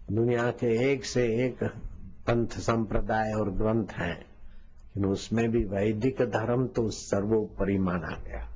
दुनिया के एक से एक पंथ संप्रदाय और ग्रंथ हैं, लेकिन उसमें भी वैदिक धर्म तो सर्वोपरि माना गया।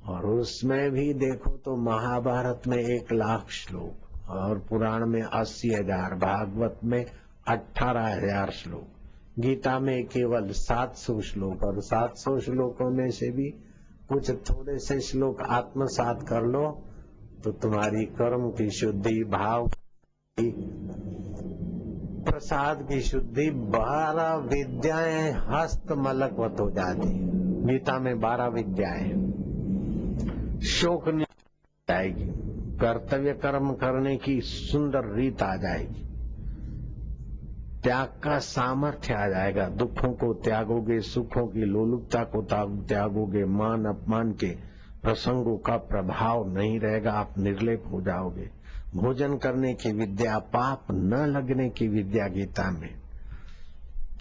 और उसमें भी देखो तो महाभारत में 1,00,000 श्लोक और पुराण में 80,000, भागवत में 18,000 श्लोक, गीता में केवल 700 श्लोक। और 700 श्लोकों में से भी कुछ थोड़े से श्लोक आत्मसात कर लो तो तुम्हारी कर्म की शुद्धि, भाव की, प्रसाद की शुद्धि, 12 विद्याएं हस्तमलकवत हो जाती। गीता में 12 विद्याएं। शोक नहीं जाएगी, कर्तव्य कर्म करने की सुंदर रीत आ जाएगी, त्याग का सामर्थ्य आ जाएगा, दुखों को त्यागोगे, सुखों की लोलुपता को त्यागोगे, मान अपमान के प्रसंगों का प्रभाव नहीं रहेगा, आप निर्लेप हो जाओगे। भोजन करने की विद्या, पाप न लगने की विद्या गीता में।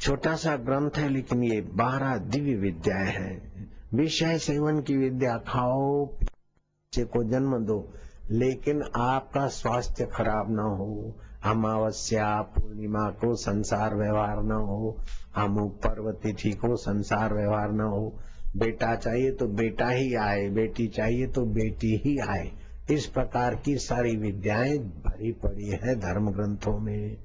छोटा सा ग्रंथ है लेकिन ये 12 दिव्य विद्याएं हैं। विषय सेवन की विद्या, खाओ बच्चे को जन्म दो लेकिन आपका स्वास्थ्य खराब न हो, अमावस्या पूर्णिमा को संसार व्यवहार न हो, अमुक पर्व तिथि को संसार व्यवहार न हो, बेटा चाहिए तो बेटा ही आए, बेटी चाहिए तो बेटी ही आए। इस प्रकार की सारी विद्याएं भरी पड़ी है धर्म ग्रंथों में।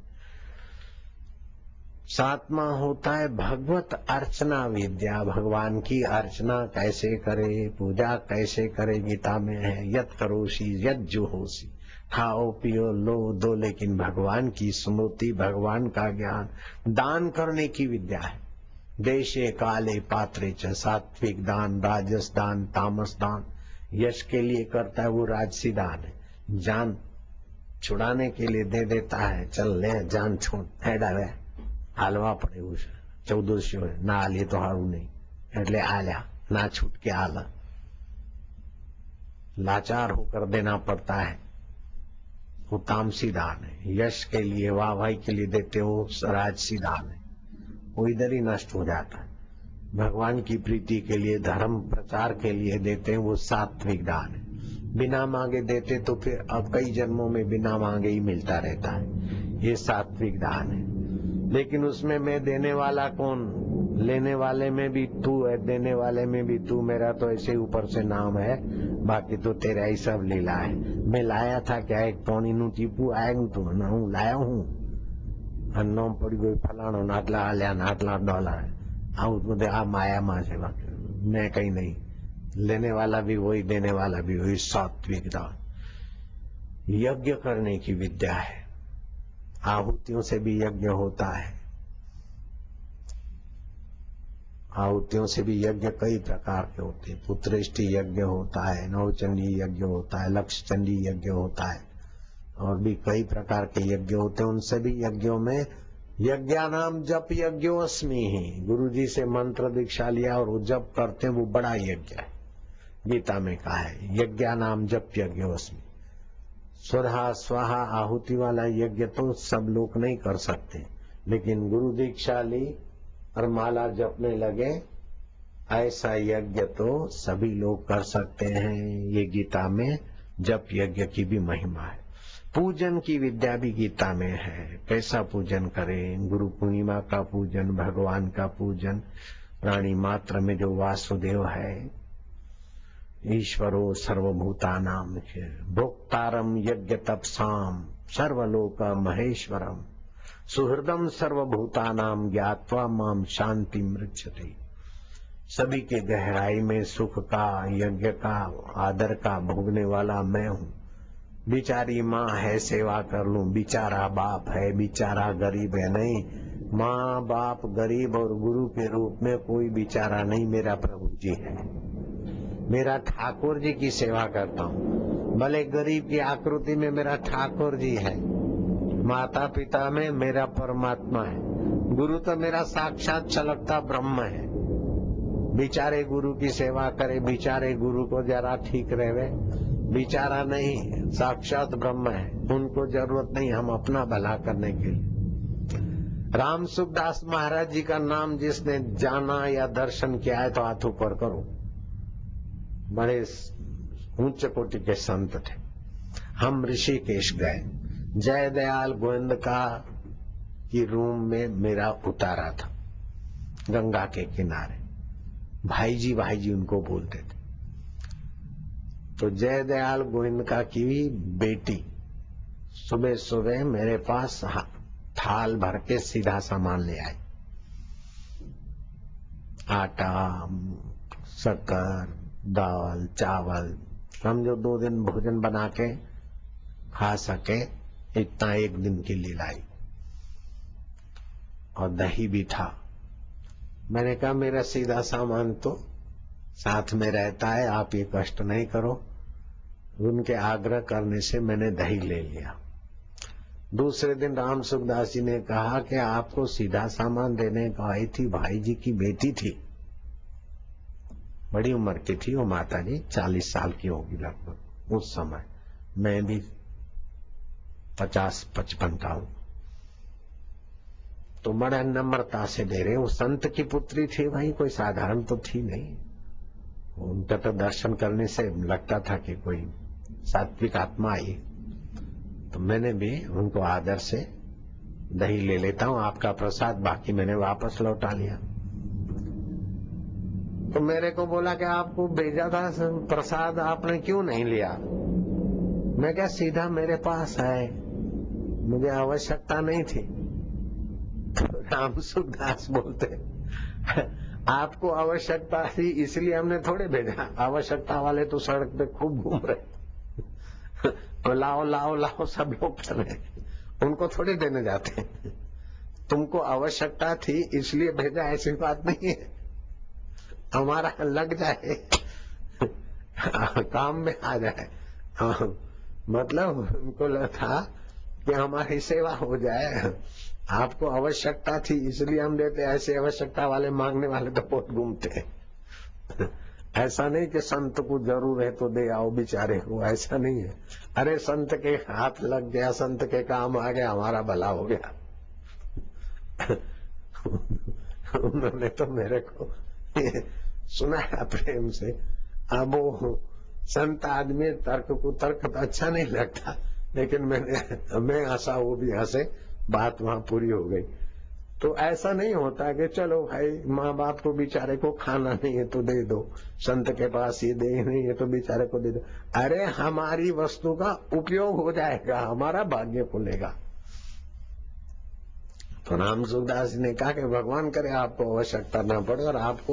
7वां होता है भगवत अर्चना विद्या, भगवान की अर्चना कैसे करे, पूजा कैसे करे। गीता में है यत करोषि यत जुहोषि, खाओ पियो लो दो, लेकिन भगवान की स्मृति, भगवान का ज्ञान। दान करने की विद्या है, देशे काले पात्रे च, सात्विक दान, राजस दान, तामस दान। यश के लिए करता है वो राजसी दान है, जान छुड़ाने के लिए दे देता है, चल ले जान छोड़ है डाले, हालवा पड़े उस 1400 ना आलिए तो हारू नहीं એટલે आल्या ना छूट के आला, लाचार होकर देना पड़ता है, वो तामसी दान है। यश के लिए, वाहवाही के लिए देते हो राजसी दान है, वो इधर ही नष्ट हो जाता है। भगवान की प्रीति के लिए, धर्म प्रचार के लिए देते हैं, वो सात्विक दान है। बिना मांगे देते तो फिर अब कई जन्मों में बिना मांगे ही मिलता रहता है, ये सात्विक दान है। लेकिन उसमें मैं देने वाला कौन, लेने वाले में भी तू है, देने वाले में भी तू। मेरा तो ऐसे ऊपर से नाम है, बाकी तो तेरा ही सब लीला है। मैं लाया था क्या एक टोनी નું ટીપું આયુ તું ને હું લાયો હું અને નામ પડી ગયું ફલાણો ને આટલા આલ્યા ને આટલા ડોલર, આવું બધું આ માયામાં છે, मैं कहीं नहीं। लेने वाला भी वही, देने वाला भी वही, सात्विक दान। यज्ञ करने की विद्या है, आहुतियों से भी यज्ञ होता है। आहुतियों से भी यज्ञ कई प्रकार के होते हैं, पुत्रेष्टि यज्ञ होता है, नवचंडी यज्ञ होता है, लक्ष्य चंडी यज्ञ होता है, और भी कई प्रकार के यज्ञ होते हैं। उन सभी यज्ञों में यज्ञानाम जप यज्ञोस्मि ही, गुरु जी से मंत्र दीक्षा लिया और वो जप करते हैं, वो बड़ा यज्ञ है। गीता में कहा है यज्ञानाम जप यज्ञोस्मि। स्वधा स्वाहा आहुति वाला यज्ञ तो सब लोग नहीं कर सकते, लेकिन गुरु दीक्षा ली और माला जपने लगे, ऐसा यज्ञ तो सभी लोग कर सकते हैं। ये गीता में जप यज्ञ की भी महिमा है। पूजन की विद्या भी गीता में है, कैसा पूजन करें। गुरु पूर्णिमा का पूजन, भगवान का पूजन, प्राणी मात्र में जो वासुदेव है, ईश्वरो सर्वभूतानां भोक्तारम यज्ञ तपसाम सर्वलोक महेश्वरम सुहृदम सर्वभूतानां ज्ञात्वा माम शांति मृच्छति। सभी के गहराई में सुख का, यज्ञ का, आदर का भोगने वाला मैं हूँ। बिचारी माँ है, सेवा कर लूं, बिचारा बाप है, बिचारा गरीब है, नहीं। माँ बाप गरीब और गुरु के रूप में कोई बिचारा नहीं, मेरा प्रभु जी है। मेरा ठाकुर जी की सेवा करता हूँ, भले गरीब की आकृति में मेरा ठाकुर जी है, माता पिता में मेरा परमात्मा है, गुरु तो मेरा साक्षात छलकता ब्रह्म है। बिचारे गुरु की सेवा करे, बिचारे गुरु को जरा ठीक रहे, बिचारा नहीं, साक्षात ब्रह्म है, उनको जरूरत नहीं हम अपना भला करने के लिए। राम सुखदास महाराज जी का नाम जिसने जाना या दर्शन किया है तो हाथ ऊपर करो, बड़े उच्च कोटि के संत थे। हम ऋषिकेश गए, जय दयाल गोविंद का की रूम में मेरा उतारा था, गंगा के किनारे। भाई जी उनको बोलते थे। तो जय दयाल गोविंदका की बेटी सुबह सुबह मेरे पास थाल भर के सीधा सामान ले आई, आटा, शक्कर, दाल, चावल, समझो 2 दिन भोजन बना के खा सके इतना एक दिन के लिए लाई, और दही भी था। मैंने कहा मेरा सीधा सामान तो साथ में रहता है, आप ये कष्ट नहीं करो। उनके आग्रह करने से मैंने दही ले लिया। दूसरे दिन राम सुखदास जी ने कहा कि आपको सीधा सामान देने को आई थी, भाई जी की बेटी थी, बड़ी उम्र की थी वो माता जी, 40 साल की होगी लगभग उस समय, मैं भी 50-55 का हूं। तो बड़ा नम्रता से दे रहे। वो संत की पुत्री थी भाई, कोई साधारण तो थी नहीं। उनका तो दर्शन करने से लगता था कि कोई सात्विक आत्मा आई। तो मैंने भी उनको आदर से दही ले लेता हूं, आपका प्रसाद, बाकी मैंने वापस लौटा लिया। तो मेरे को बोला कि आपको भेजा था प्रसाद, आपने क्यों नहीं लिया? मैं क्या, सीधा मेरे पास है, मुझे आवश्यकता नहीं थी। तो राम सुखदास बोलते आपको आवश्यकता थी इसलिए हमने थोड़े भेजा, आवश्यकता वाले तो सड़क पे खूब घूम रहे तो लाओ लाओ लाओ सब लोग कर रहे, उनको थोड़े देने जाते। तुमको आवश्यकता थी इसलिए भेजा, ऐसी बात नहीं है। हमारा लग जाए काम में आ जाए, मतलब उनको था कि हमारी सेवा हो जाए। आपको आवश्यकता थी इसलिए हम देते, ऐसे आवश्यकता वाले मांगने वाले तो बहुत घूमते। ऐसा नहीं कि संत को जरूर है तो दे आओ बेचारे को, ऐसा नहीं है। अरे संत के हाथ लग गया, संत के काम आ गया, हमारा भला हो गया। उन्होंने तो मेरे को सुनाया प्रेम से। अब वो संत आदमी तर्क को तर्क तो अच्छा नहीं लगता, लेकिन मैं हंसा, वो भी हंसे, बात वहां पूरी हो गई। तो ऐसा नहीं होता कि चलो भाई माँ बाप को बेचारे को खाना नहीं है तो दे दो, संत के पास ये दे नहीं है तो बेचारे को दे दो। अरे हमारी वस्तु का उपयोग हो जाएगा, हमारा भाग्य खुलेगा। तो राम सुखदास ने कहा कि भगवान करे आपको आवश्यकता ना पड़े, और आपको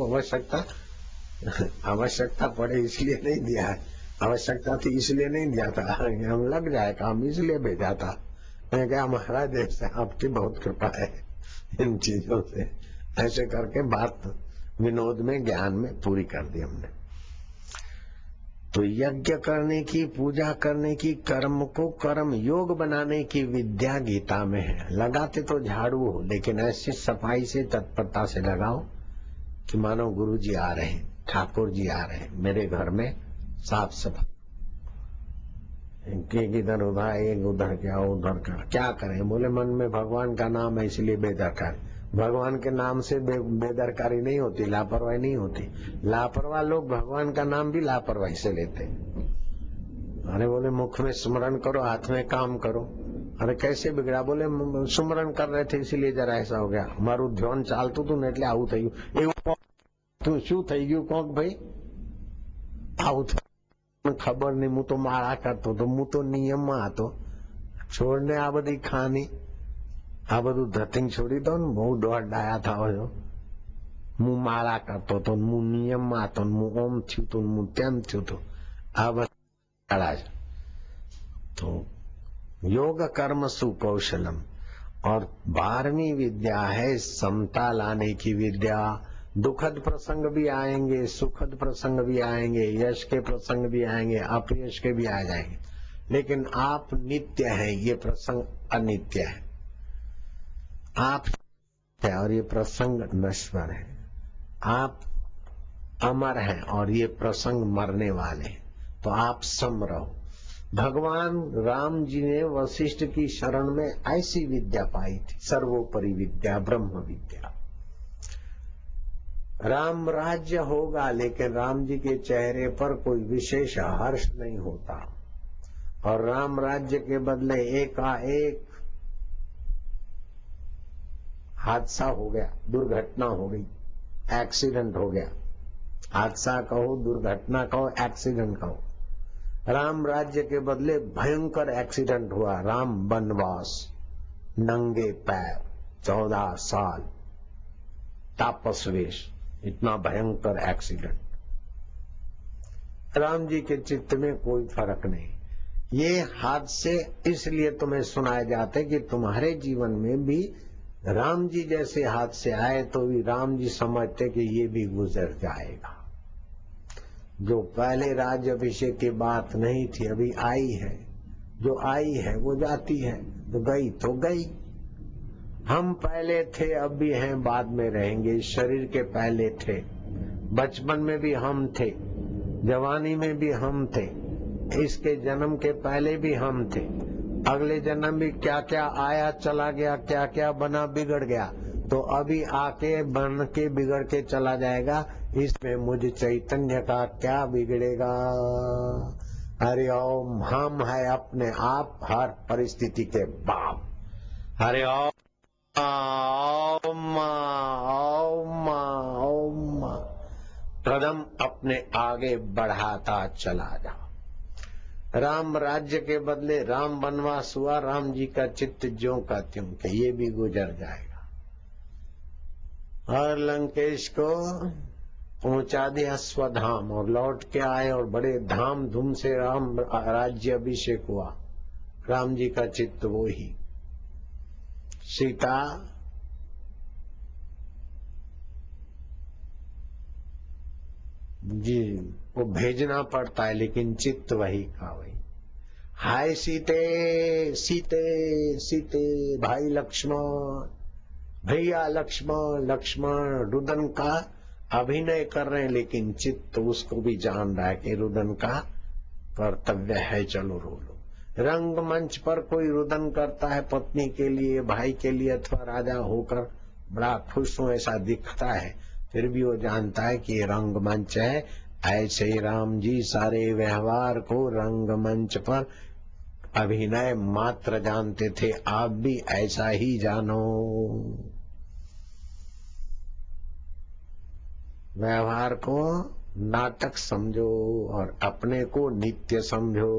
आवश्यकता पड़े इसलिए नहीं दिया है, आवश्यकता थी इसलिए नहीं दिया था, हम लग जाए काम इसलिए भेजा था। मैं क्या, महाराज से आपकी बहुत कृपा है इन चीजों से। ऐसे करके बात विनोद में, ज्ञान में पूरी कर दी हमने। तो यज्ञ करने की, पूजा करने की, कर्म को कर्म योग बनाने की विद्या गीता में है। लगाते तो झाड़ू हो, लेकिन ऐसी सफाई से, तत्परता से लगाओ कि मानो गुरु जी आ रहे हैं, ठाकुर जी आ रहे हैं मेरे घर में, साफ सफाई। एक इधर उधर, एक उधर क्या उधर क्या करें? बोले मन में भगवान का नाम है इसलिए बेदरकारी। भगवान के नाम से बेदरकारी नहीं होती, लापरवाही नहीं होती। लापरवाह लोग भगवान का नाम भी लापरवाही से लेते। अरे बोले मुख में स्मरण करो, हाथ में काम करो। अरे कैसे बिगड़ा? बोले स्मरण कर रहे थे इसीलिए जरा ऐसा हो गया, हमारू ध्यान चालતું હતું ને એટલે આવું થયું। એવું તું શું થઈ ગયું કોક ભાઈ? આવું ખબર નહીં, હું તો માળા કરતો હતો, હું તો નિયમમાં હતો। છોડને આ બધી ખાની, આ બધું ધતિંગ છોડી દો ને, બહુ દોડાયા થાવ છો। હું માળા કરતો હતો, હું નિયમમાં હતો, હું ઓમ થયું હતું, હું તેમ થયું હતું, આ બધા છે। तो योग कर्म सुकौशलम, और 12वीं विद्या है समता लाने की विद्या। दुखद प्रसंग भी आएंगे, सुखद प्रसंग भी आएंगे, यश के प्रसंग भी आएंगे, अपयश के भी आ जाएंगे, लेकिन आप नित्य हैं, ये प्रसंग अनित्य है। आप है और ये प्रसंग नश्वर है। आप अमर हैं और ये प्रसंग मरने वाले हैं। तो आप सम रहो। भगवान राम जी ने वशिष्ठ की शरण में ऐसी विद्या पाई थी, सर्वोपरि विद्या, ब्रह्म विद्या। राम राज्य होगा, लेकिन राम जी के चेहरे पर कोई विशेष हर्ष नहीं होता। और राम राज्य के बदले एकाएक हादसा हो गया, दुर्घटना हो गई, एक्सीडेंट हो गया। हादसा कहो, दुर्घटना कहो, एक्सीडेंट कहो। राम राज्य के बदले भयंकर एक्सीडेंट हुआ। राम वनवास, नंगे पैर, 14 साल, तापस वेश, इतना भयंकर एक्सीडेंट। राम जी के चित्त में कोई फर्क नहीं। ये हादसे इसलिए तुम्हें सुनाए जाते कि तुम्हारे जीवन में भी राम जी जैसे हादसे आए तो भी राम जी समझते कि ये भी गुजर जाएगा। जो पहले राज्य अभिषेक की बात नहीं थी, अभी आई है। जो आई है वो जाती है, तो गई तो गई। हम पहले थे, अब भी हैं, बाद में रहेंगे। शरीर के पहले थे, बचपन में भी हम थे, जवानी में भी हम थे, इसके जन्म के पहले भी हम थे। अगले जन्म भी क्या क्या आया चला गया, क्या क्या बना बिगड़ गया, तो अभी आके बन के बिगड़ के चला जाएगा। इसमें मुझ चैतन्य का क्या बिगड़ेगा। हरि ओम। हम है अपने आप हर परिस्थिति के बाप। हरि ओम ओम ओम ओम। कदम अपने आगे बढ़ाता चला जा। राम राज्य के बदले राम वनवास हुआ। राम जी का चित्त ज्यों का त्यों के ये भी गुजर जाएगा। और लंकेश को पहुंचा दिया स्वधाम और लौट के आए और बड़े धाम धूम से राम राज्य अभिषेक हुआ। राम जी का चित्त वो ही। सीता जी वो भेजना पड़ता है, लेकिन चित्त वही का वही। हाय सीते सीते सीते, भाई लक्ष्मण, भैया लक्ष्मण। लक्ष्मण रुदन का अभिनय कर रहे हैं, लेकिन चित्त उसको भी जान रहा है कि रुदन का कर्तव्य है, चलो रो लो। रंगमंच पर कोई रुदन करता है पत्नी के लिए, भाई के लिए, अथवा राजा होकर बड़ा खुश हो ऐसा दिखता है, फिर भी वो जानता है कि ये रंगमंच है। ऐसे ही राम जी सारे व्यवहार को रंगमंच पर अभिनय मात्र जानते थे। आप भी ऐसा ही जानो, व्यवहार को नाटक समझो और अपने को नित्य समझो।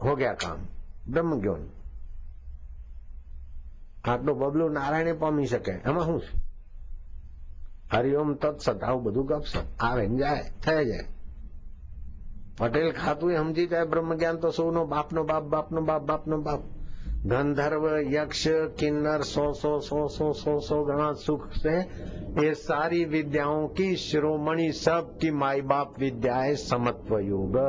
हो गया काम। ब्रह्म ज्ञान आटलो बबलू नारायणे पामी सके, एमां शुं छे? हरिओम तत्सत आવું બધું ગપસપ આવે ને જાય, થઈ જાય। પટેલ ખાતું સમજી જાય બ્રહ્મ જ્ઞાન તો સૌનો બાપનો બાપ, બાપનો બાપ, બાપનો બાપ। गंधर्व यक्ष किन्नर 100 गुना सुख से ये सारी विद्याओं की शिरोमणि, सब की माई बाप विद्या है समत्व योग।